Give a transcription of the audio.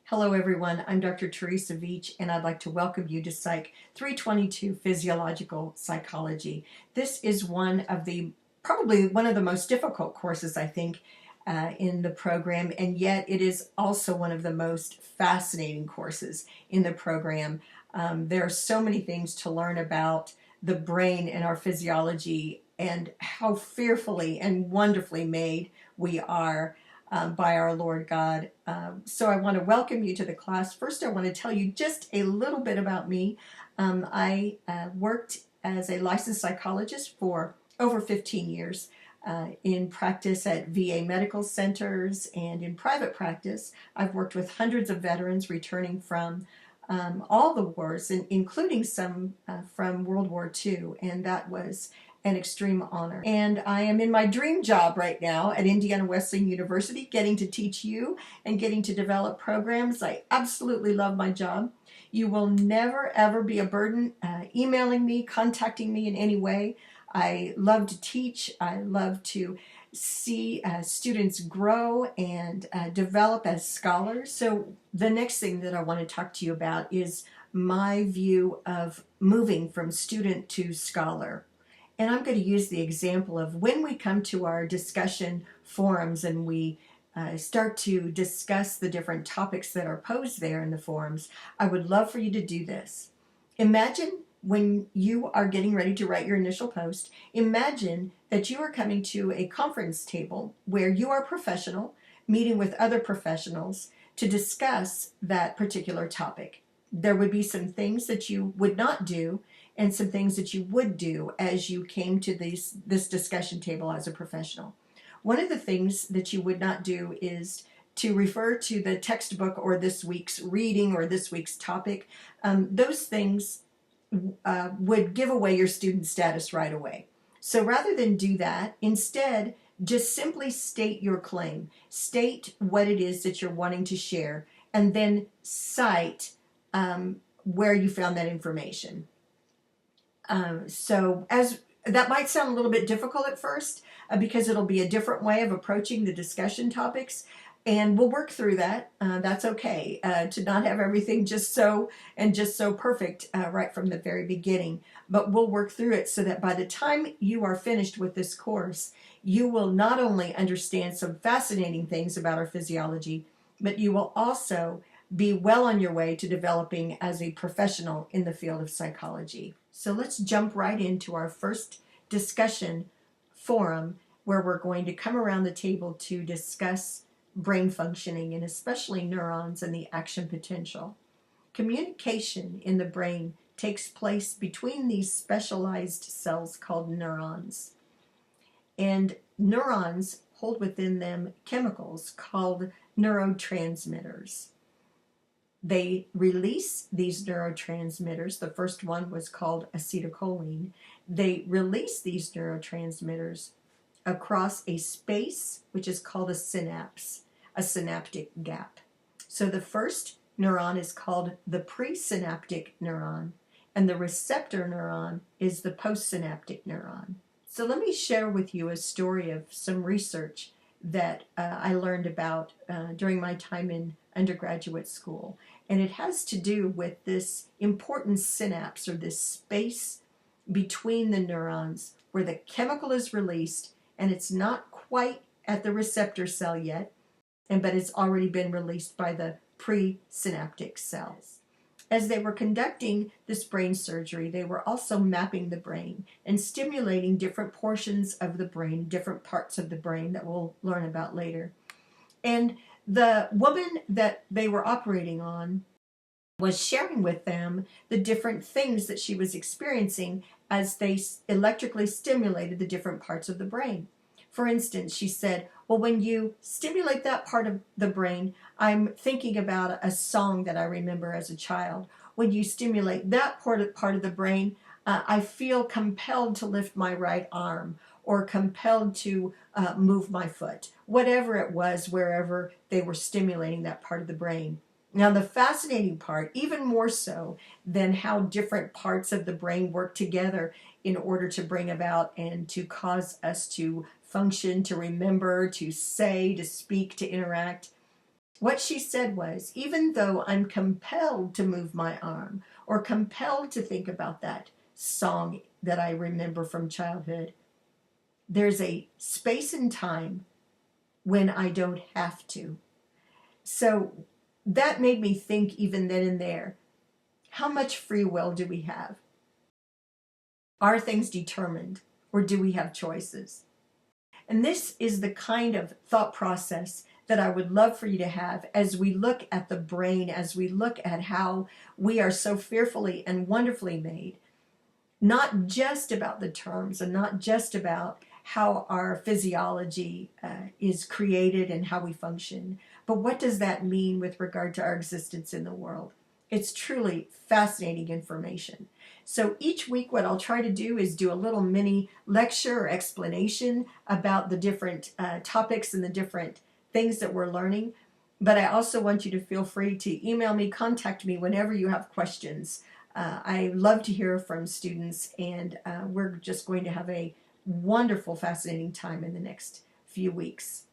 Hello everyone, I'm Dr. Teresa Veach and I'd like to welcome you to Psych 322 Physiological Psychology. This is probably one of the most difficult courses I think in the program, and yet it is also one of the most fascinating courses in the program. There are so many things to learn about the brain and our physiology and how fearfully and wonderfully made we are by our Lord God. So I want to welcome you to the class. First, I want to tell you just a little bit about me. I worked as a licensed psychologist for over 15 years in practice at VA medical centers and in private practice. I've worked with hundreds of veterans returning from all the wars, including some from World War II, and that was an extreme honor. And I am in my dream job right now at Indiana Wesleyan University, getting to teach you and getting to develop programs. I absolutely love my job. You will never ever be a burden emailing me, contacting me in any way. I love to teach. I love to see students grow and develop as scholars. So the next thing that I want to talk to you about is my view of moving from student to scholar. And I'm going to use the example of when we come to our discussion forums and we start to discuss the different topics that are posed there in the forums. I would love for you to do this. Imagine when you are getting ready to write your initial post, imagine that you are coming to a conference table where you are a professional, meeting with other professionals to discuss that particular topic. There would be some things that you would not do and some things that you would do as you came to this discussion table as a professional. One of the things that you would not do is to refer to the textbook or this week's reading or this week's topic. Those things would give away your student status right away. So rather than do that, instead, just simply state your claim. State what it is that you're wanting to share, and then cite where you found that information. So as that might sound a little bit difficult at first because it'll be a different way of approaching the discussion topics, and we'll work through that. That's okay to not have everything just so perfect right from the very beginning, but we'll work through it so that by the time you are finished with this course, you will not only understand some fascinating things about our physiology, but you will also be well on your way to developing as a professional in the field of psychology. So let's jump right into our first discussion forum where we're going to come around the table to discuss brain functioning and especially neurons and the action potential. Communication in the brain takes place between these specialized cells called neurons. And neurons hold within them chemicals called neurotransmitters. They release these neurotransmitters. The first one was called acetylcholine. They release these neurotransmitters across a space which is called a synapse, a synaptic gap. So the first neuron is called the presynaptic neuron, and the receptor neuron is the postsynaptic neuron. So let me share with you a story of some research that I learned about during my time in undergraduate school. And it has to do with this important synapse, or this space between the neurons where the chemical is released and it's not quite at the receptor cell yet, but it's already been released by the presynaptic cells. As they were conducting this brain surgery, they were also mapping the brain and stimulating different portions of the brain, different parts of the brain that we'll learn about later. And the woman that they were operating on was sharing with them the different things that she was experiencing as they electrically stimulated the different parts of the brain. For instance, she said, well, when you stimulate that part of the brain, I'm thinking about a song that I remember as a child. When you stimulate that part of the brain, I feel compelled to lift my right arm or compelled to move my foot, whatever it was, wherever they were stimulating that part of the brain. Now, the fascinating part, even more so than how different parts of the brain work together in order to bring about and to cause us to function, to remember, to say, to speak, to interact, What she said was, even though I'm compelled to move my arm or compelled to think about that song that I remember from childhood, there's a space and time when I don't have to. So that made me think, even then and there, how much free will do we have? Are things determined, or do we have choices? And this is the kind of thought process that I would love for you to have as we look at the brain, as we look at how we are so fearfully and wonderfully made, not just about the terms and not just about how our physiology is created and how we function, but what does that mean with regard to our existence in the world? It's truly fascinating information. So each week what I'll try to do is do a little mini lecture or explanation about the different topics and the different things that we're learning. But I also want you to feel free to email me, contact me whenever you have questions. I love to hear from students, and we're just going to have a wonderful, fascinating time in the next few weeks.